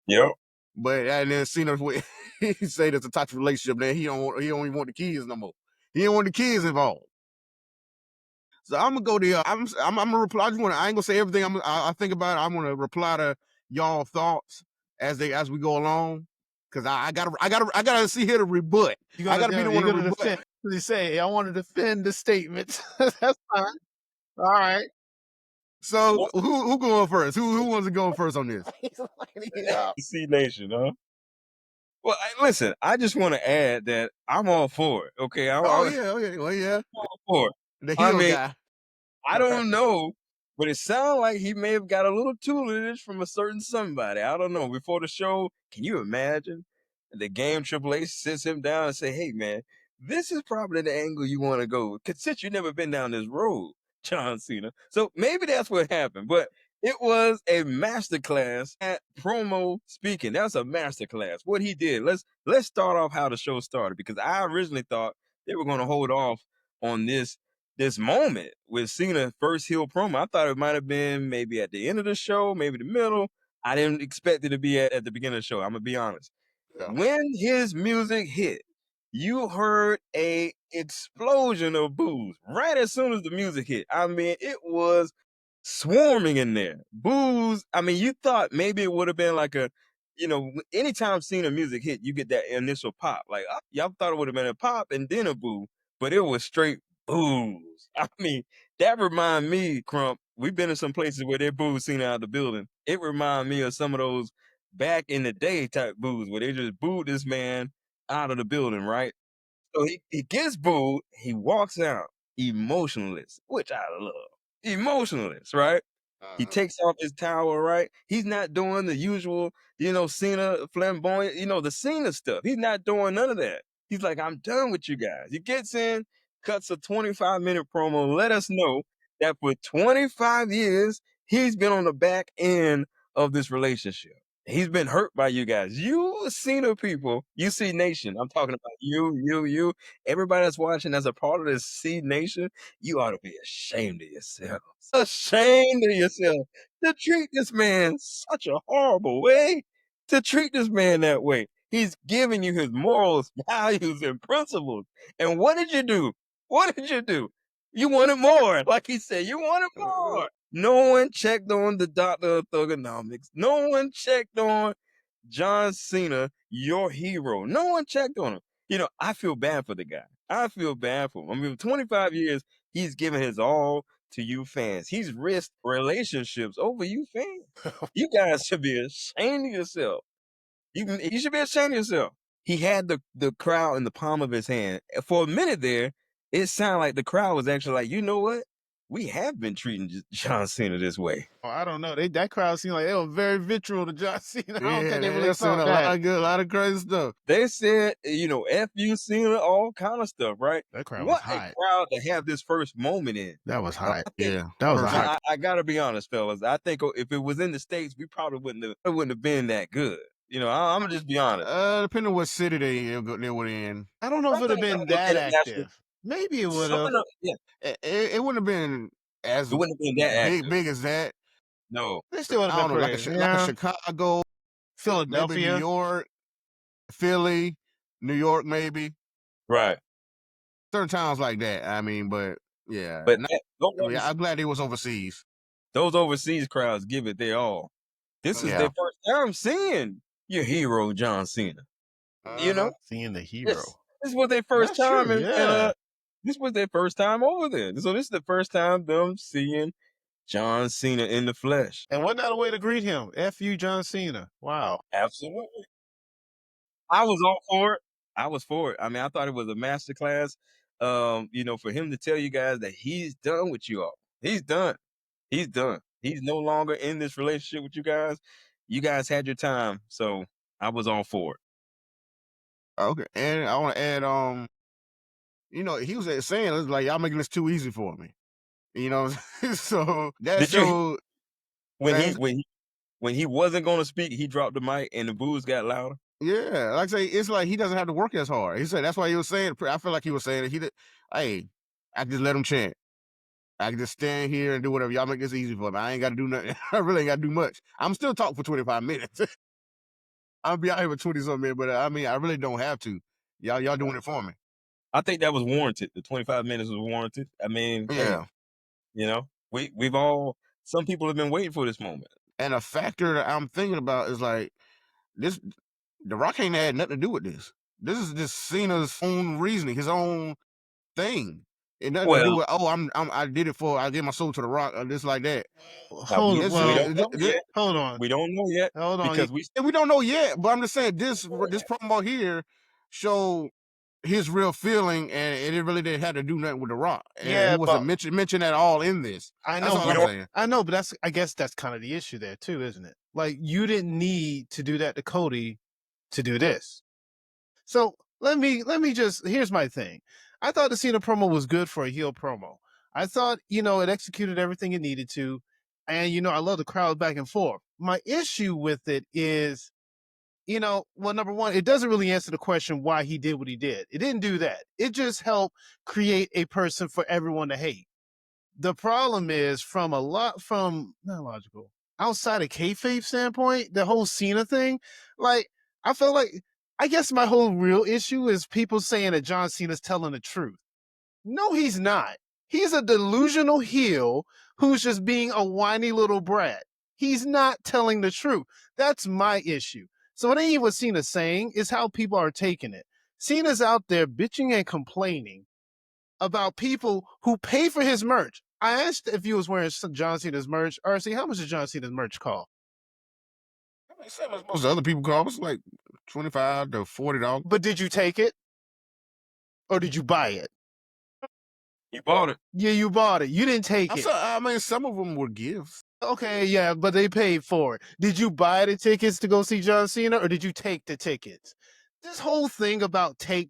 Yep. But and then Cena he say that's a toxic relationship. Then he don't even want the kids no more. He don't want the kids involved. So I'm gonna go there. I'm gonna reply. I ain't gonna say everything I think about it. I'm gonna reply to y'all thoughts as we go along. Cause I gotta see here to rebut. I gotta be the one to rebut. defend. They say I want to defend the statement. That's fine. All right. So who going first? Who wants to go first on this? He's lining it up. C Nation, huh? Well, listen, I just want to add that I'm all for it. Okay, I'm Oh yeah, well yeah. all for it. The I heel mean, guy. I don't know, but it sounds like he may have got a little tutelage from a certain somebody. I don't know. Before the show, can you imagine the game Triple H sits him down and say, "Hey, man, this is probably the angle you want to go. 'Cause since you've never been down this road, John Cena." So maybe that's what happened. But it was a masterclass at promo speaking. That's a masterclass. What he did. Let's start off how the show started because I originally thought they were going to hold off on this moment with Cena first heel promo. I thought it might have been maybe at the end of the show, maybe the middle. I didn't expect it to be at the beginning of the show. I'm gonna be honest. Yeah. When his music hit, you heard a explosion of boos right as soon as the music hit. I mean, it was swarming in there. Boos. I mean, you thought maybe it would have been like anytime Cena music hit, you get that initial pop. Like, y'all thought it would have been a pop and then a boo, but it was straight boos. I mean, that remind me, Crump. We've been in some places where they booed Cena out of the building. It remind me of some of those back in the day type boos where they just booed this man out of the building, right? So he gets booed, he walks out emotionless, which I love. Emotionless, right? He takes off his towel, right? He's not doing the usual, Cena flamboyant, the Cena stuff. He's not doing none of that. He's like, I'm done with you guys. He gets in, cuts a 25-minute promo, let us know that for 25 years, he's been on the back end of this relationship. He's been hurt by you guys. You Cena people, you C Nation. I'm talking about you. Everybody that's watching as a part of this C Nation, you ought to be ashamed of yourself. Ashamed of yourself to treat this man such a horrible way. To treat this man that way. He's giving you his morals, values, and principles. And what did you do? What did you do? You wanted more. Like he said, you wanted more. No one checked on the doctor of thugonomics. No one checked on John Cena, your hero. No one checked on him. I feel bad for the guy. I feel bad for him. I mean, 25 years, he's given his all to you fans. He's risked relationships over you fans. You guys should be ashamed of yourself. You should be ashamed of yourself. He had the crowd in the palm of his hand. For a minute there, it sounded like the crowd was actually like, you know what? We have been treating John Cena this way. Oh, I don't know. That crowd seemed like they were very vitriol to John Cena. I don't think they really said thought a that. lot of crazy stuff. They said, F you Cena, all kind of stuff, right? That crowd What was hot. a crowd to have this first moment in. That was hot. Yeah, that was hot. I gotta be honest, fellas. I think if it was in the States, we probably wouldn't have been that good. I'm gonna just be honest. Depending on what city they were in. I don't know if it would have been that active. Maybe it would have. Yeah. It wouldn't have been as It wouldn't have been that active. big as that. No. They still would have been like a Chicago, Philadelphia, maybe New York, Philly, New York, maybe. Right. Certain towns like that. I mean, but yeah. But I'm glad he was overseas. Those overseas crowds give it their all. This is their first time seeing your hero, John Cena. Seeing the hero. This was their first time, this was their first time over there. So this is the first time them seeing John Cena in the flesh. And wasn't that a way to greet him? F you, John Cena. Wow. Absolutely. I was all for it. I was for it. I mean, I thought it was a masterclass. For him to tell you guys that he's done with you all. He's done. He's done. He's no longer in this relationship with you guys. You guys had your time, so I was all for it. Okay, and I want to add, he was saying it's like y'all making this too easy for me. So that showed when he wasn't going to speak, he dropped the mic and the boos got louder. Yeah, like I say, it's like he doesn't have to work as hard. He said that's why he was saying. I feel like he was saying hey, I can just let him chant. I can just stand here and do whatever. Y'all make this easy for me. I ain't got to do nothing. I really ain't got to do much. I'm still talking for 25 minutes. I'll be out here with 20-something minutes, but I mean, I really don't have to. Y'all doing it for me. I think that was warranted. The 25 minutes was warranted. I mean, hey, Yeah. you know, some people have been waiting for this moment. And a factor that I'm thinking about is like this. The Rock ain't had nothing to do with this. This is just Cena's own reasoning, his own thing. It nothing to do Well, with I did it for I gave my soul to the Rock or this like that. Hold This we well, don't know yet. hold on. We don't know yet Hold on. because we we don't know yet, but I'm just saying this promo here showed his real feeling, and it really didn't have to do nothing with the Rock. And Yeah, he but wasn't mentioned at all in this. I That's know, all we I'm don't. saying. I know, but I guess that's kind of the issue there too, isn't it? Like you didn't need to do that to Cody to do this. So let me just here's my thing. I thought the Cena promo was good for a heel promo. I thought, it executed everything it needed to. And I love the crowd back and forth. My issue with it is, well, number one, it doesn't really answer the question why he did what he did. It didn't do that. It just helped create a person for everyone to hate. The problem is from not logical, outside of kayfabe standpoint, the whole Cena thing, like, I felt like, I guess my whole real issue is people saying that John Cena's telling the truth. No, he's not. He's a delusional heel who's just being a whiny little brat. He's not telling the truth. That's my issue. So it ain't even what Cena's saying, it's how people are taking it. Cena's out there bitching and complaining about people who pay for his merch. I asked if you was wearing John Cena's merch. RC, how much does John Cena's merch cost? I mean, same as most other people call it's like $25 to $40. But did you take it? Or did you buy it? You bought it. Yeah, you bought it. You didn't take it. I mean, some of them were gifts. Okay, yeah, but they paid for it. Did you buy the tickets to go see John Cena, or did you take the tickets? This whole thing about take,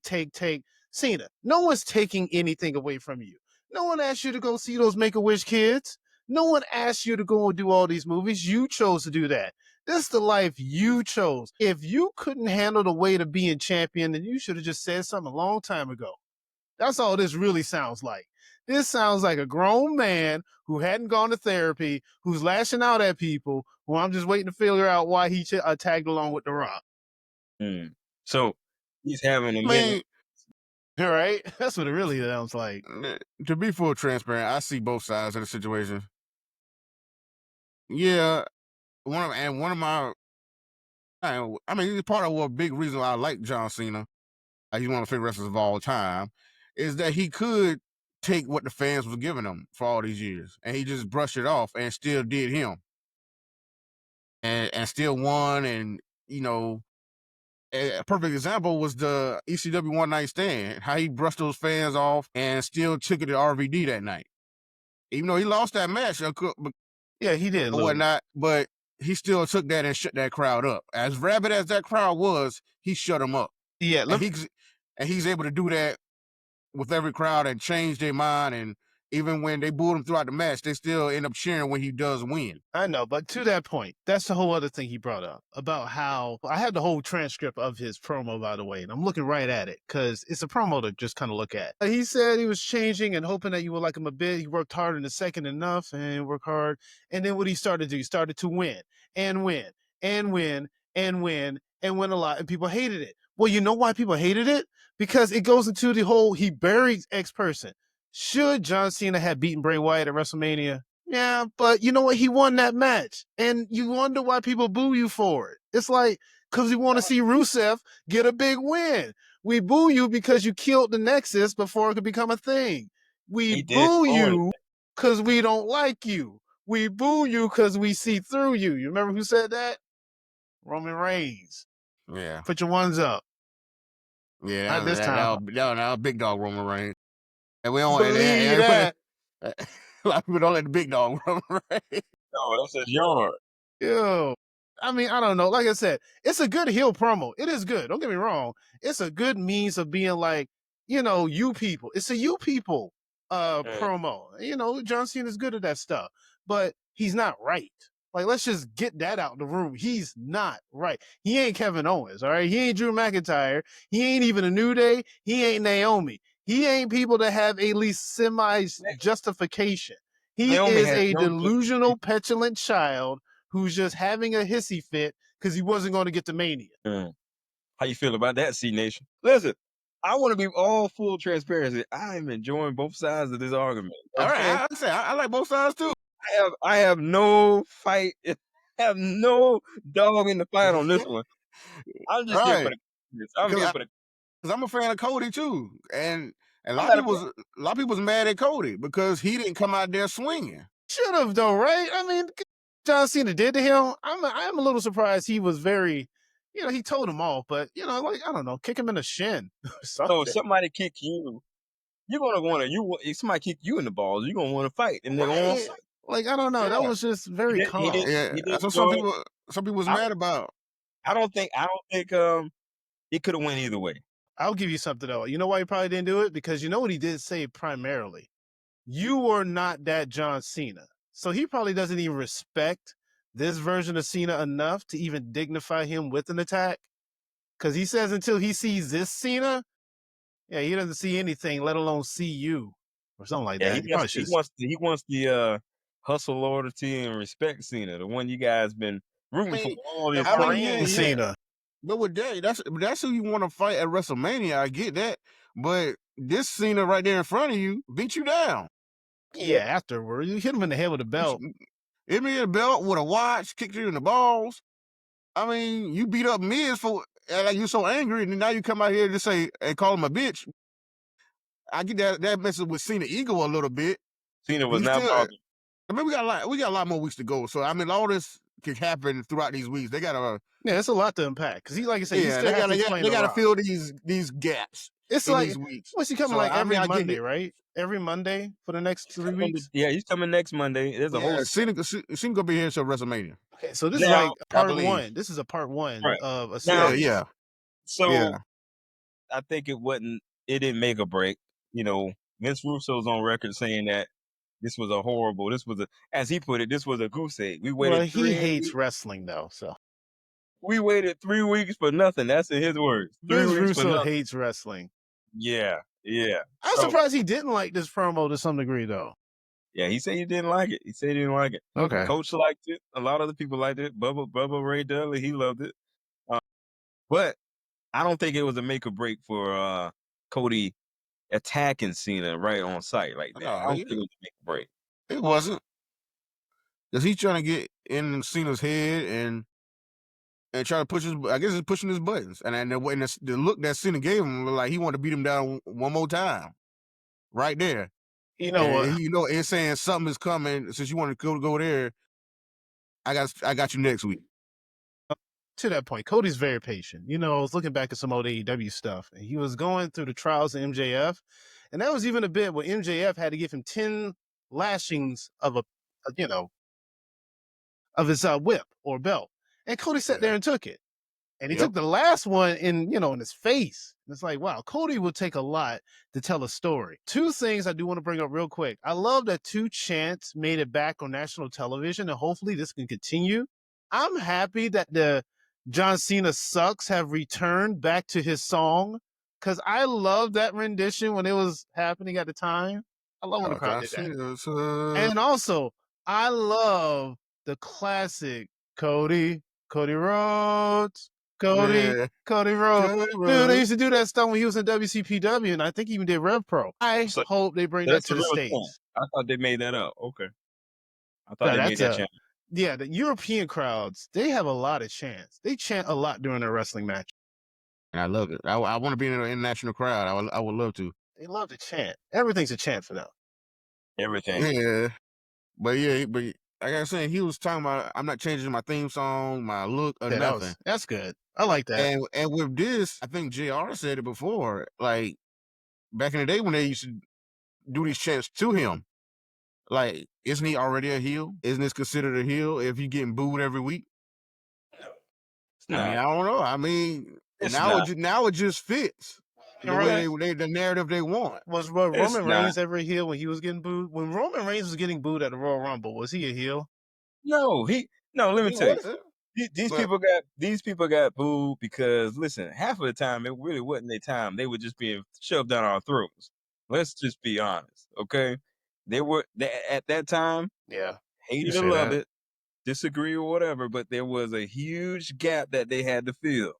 Cena, no one's taking anything away from you. No one asked you to go see those Make-A-Wish kids. No one asked you to go and do all these movies. You chose to do that. This is the life you chose. If you couldn't handle the weight of being champion, then you should have just said something a long time ago. That's all this really sounds like. This sounds like a grown man who hadn't gone to therapy, who's lashing out at people, who I'm just waiting to figure out why he tagged along with The Rock. So he's having a I minute. mean, Right? That's what it really sounds like. to be full transparent, I see both sides of the situation. Yeah, one of my, I mean, part of what big reason why I like John Cena, he's one of my favorite wrestlers of all time, is that he could take what the fans were giving him for all these years, and he just brushed it off and still did him, and still won. And a perfect example was the ECW One Night Stand, how he brushed those fans off and still took it to RVD that night. Even though he lost that match, Yeah, he did or lose. whatnot, but he still took that and shut that crowd up. As rabid as that crowd was, he shut them up. Yeah, and he's able to do that with every crowd and change their mind. And even when they booed him throughout the match, they still end up cheering when he does win. I know, but to that point, that's the whole other thing he brought up about how I had the whole transcript of his promo, by the way, and I'm looking right at it because it's a promo to just kind of look at. He said he was changing and hoping that you would like him a bit. He worked hard in the second enough and worked hard. And then what he started to do, he started to win and win and win and win and win a lot. And people hated it. Well, you know why people hated it? Because it goes into the whole he buried X person. Should John Cena have beaten Bray Wyatt at WrestleMania? Yeah, but you know what? He won that match. And you wonder why people boo you for it. It's like, because we want to see Rusev get a big win. We boo you because you killed the Nexus before it could become a thing. We boo you because we don't like you. We boo you because we see through you. You remember who said that? Roman Reigns. Yeah. Put your ones up. Yeah, Not this time. That was big dog Roman Reigns. And we don't Believe that. A lot of people don't let the big dog Roman Reigns. No, that's his yard. Ew. I mean, I don't know. Like I said, it's a good heel promo. It is good. Don't get me wrong. It's a good means of being like, you people. It's a you people promo. John Cena is good at that stuff, but he's not right. Like, let's just get that out of the room. He's not right. He ain't Kevin Owens, all right? He ain't Drew McIntyre. He ain't even a New Day. He ain't Naomi. He ain't people that have at least semi-justification. He Naomi is has a no delusional, petulant child who's just having a hissy fit because he wasn't going to get to Mania. How you feel about that, C Nation? Listen, I want to be all full transparency. I am enjoying both sides of this argument. All Okay, right, I say I like both sides too. I have no fight. I have no dog in the fight on this one. I'm just here for Right. the. I'm here for the. Because I'm a fan of Cody too, and a I'm lot not of people was mad at Cody because he didn't come out there swinging. Should have though, right? I mean, John Cena did to him. I'm a little surprised he was very, he told him off, but like I don't know, kick him in the shin or something. So if somebody kick you, you're gonna want to. If somebody kick you in the balls, you're gonna want to fight, and they're gonna Right. Like I don't know, that was just very He calm. did- Yeah, he did that's what enjoy some people was mad about. I don't think it could have went either way. I'll give you something though. You know why he probably didn't do it? Because you know what he did say primarily? You were not that John Cena. So he probably doesn't even respect this version of Cena enough to even dignify him with an attack. Because he says until he sees this Cena, he doesn't see anything, let alone see you or something like that. He wants the hustle, loyalty, and respect Cena, the one you guys been rooting for all this time. Cena. But with that, that's who you want to fight at WrestleMania. I get that, but this Cena right there in front of you beat you down. Yeah, afterward, you hit him in the head with a belt. Hit me in the belt with a watch, kicked you in the balls. I mean, you beat up Miz for like you're so angry, and now you come out here to say and call him a bitch. I get that messes with Cena ego a little bit. Cena was not bothered. I mean, we got a lot more weeks to go. So I mean, all this could happen throughout these weeks. They gotta it's a lot to unpack because he, like I said, they gotta fill these gaps. It's in like these weeks. What's he coming every Monday, right? Every Monday for the next 3 weeks. Yeah, he's coming next Monday. There's a whole Cena gonna be here until WrestleMania. Okay, so this is like part one. This is a part one of a series. So I think it didn't make a break. Vince Russo's on record saying that this was as he put it, this was a goose egg. We waited. He hates wrestling though, so we waited 3 weeks for nothing. That's in his words. Vince Russo hates wrestling. Yeah. I'm surprised he didn't like this promo to some degree though. Yeah, he said he didn't like it. Okay. Coach liked it. A lot of the people liked it. Bubba Ray Dudley, he loved it. But I don't think it was a make or break for Cody attacking Cena right on site like that. No, I don't think it was a make or break. It wasn't. Because he's trying to get in Cena's head and try to push he's pushing his buttons. And the look that Cena gave him, like he wanted to beat him down one more time. Right there. You know what? It's saying something is coming. Since you want to go there, I got you next week. To that point, Cody's very patient. I was looking back at some old AEW stuff, and he was going through the trials of MJF, and that was even a bit where MJF had to give him 10 lashings of of his whip or belt, and Cody sat there and took it, and he took the last one in his face. And it's like, wow, Cody will take a lot to tell a story. 2 things I do want to bring up real quick. I love that 2 chants made it back on national television, and hopefully this can continue. I'm happy that the John Cena sucks have returned back to his song because I love that rendition when it was happening at the time. I love when the crowd did that. And also, I love the classic Cody Rhodes. Cody Rhodes. Dude, they used to do that stuff when he was in WCPW, and I think he even did Rev Pro. I hope they bring that to the States. I thought they made that up. Okay. I thought they made that chant. Yeah, the European crowds, they have a lot of chants. They chant a lot during their wrestling match. And I love it. I want to be in an international crowd. I would love to. They love to chant. Everything's a chant for them. Everything. Yeah. But like I was saying, he was talking about, I'm not changing my theme song, my look, or nothing. That's good. I like that. And with this, I think JR said it before, like back in the day when they used to do these chants to him. Like, isn't he already a heel? Isn't this considered a heel if you getting booed every week? No. I mean, I don't know. I mean, now it just fits the way the narrative they want. Was Roman Reigns ever a heel when he was getting booed? When Roman Reigns was getting booed at the Royal Rumble, was he a heel? No, let me tell you. These people got booed because listen, half of the time it really wasn't their time. They were just being shoved down our throats. Let's just be honest, okay? They at that time, hate it or love it. disagree or whatever, but there was a huge gap that they had to fill.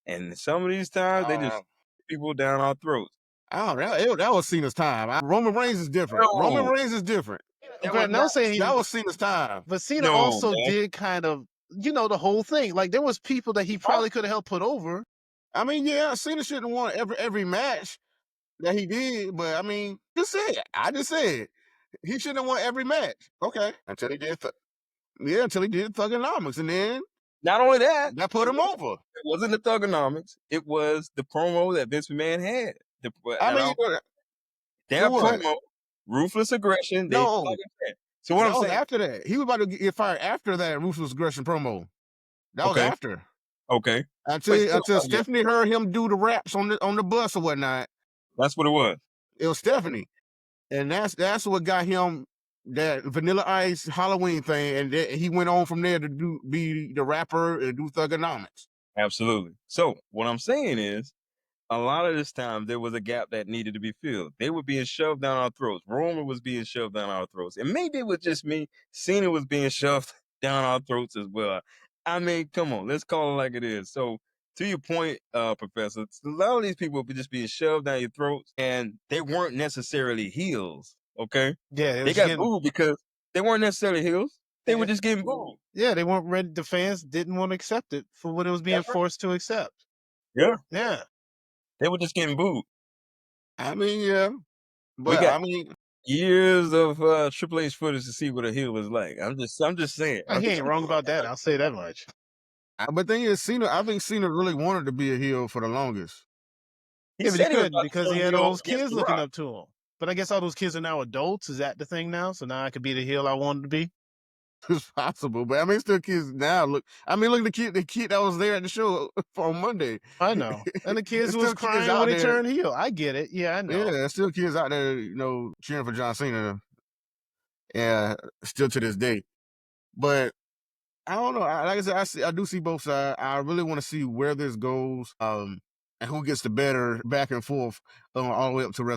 And some of these times they just people down our throats. That was Cena's time. Roman Reigns is different. No. Roman Reigns is different. Grant, no saying That was Cena's time. but Cena No, also man. did kind of, the whole thing. Like there was people that he probably could have helped put over. I mean, yeah, Cena shouldn't have won every match that he did, but I mean, I just said he shouldn't have won every match. Okay, until he did, until he did Thugonomics, and then not only that put him over. It wasn't the Thugonomics; it was the promo that Vince McMahon had. Their promo, ruthless aggression. No, so what that I'm was saying after that, he was about to get fired after that ruthless aggression promo. That was after. Okay. Until Stephanie heard him do the raps on the bus or whatnot. That's what it was. It was Stephanie, and that's what got him that Vanilla Ice Halloween thing, and he went on from there to be the rapper and do Thugonomics. Absolutely. So what I'm saying is, a lot of this time there was a gap that needed to be filled. They were being shoved down our throats. Roman was being shoved down our throats, and maybe it was just me. Cena was being shoved down our throats as well. I mean, come on, let's call it like it is. So, to your point, Professor, a lot of these people were just being shoved down your throats, and they weren't necessarily heels. Okay, Yeah, they got booed because they weren't necessarily heels. They were just getting booed. Yeah, they weren't ready. The fans didn't want to accept it for what it was being forced to accept. Yeah, yeah, they were just getting booed. I mean, yeah, but I mean, years of Triple H footage to see what a heel is like. I'm just saying. He ain't wrong about that. I'll say that much. But thing is, I think Cena really wanted to be a heel for the longest. Yeah, but he couldn't because he had all those kids looking up to him. But I guess all those kids are now adults. Is that the thing now? So now I could be the heel I wanted to be? It's possible, but I mean, still kids now. Look at the kid that was there at the show on Monday. I know, and the kids was crying when he turned heel. I get it. Yeah, I know. Yeah, there's still kids out there, cheering for John Cena. Yeah, still to this day. But I don't know. Like I said, I do see both sides. I really want to see where this goes, and who gets the better back and forth all the way up to WrestleMania.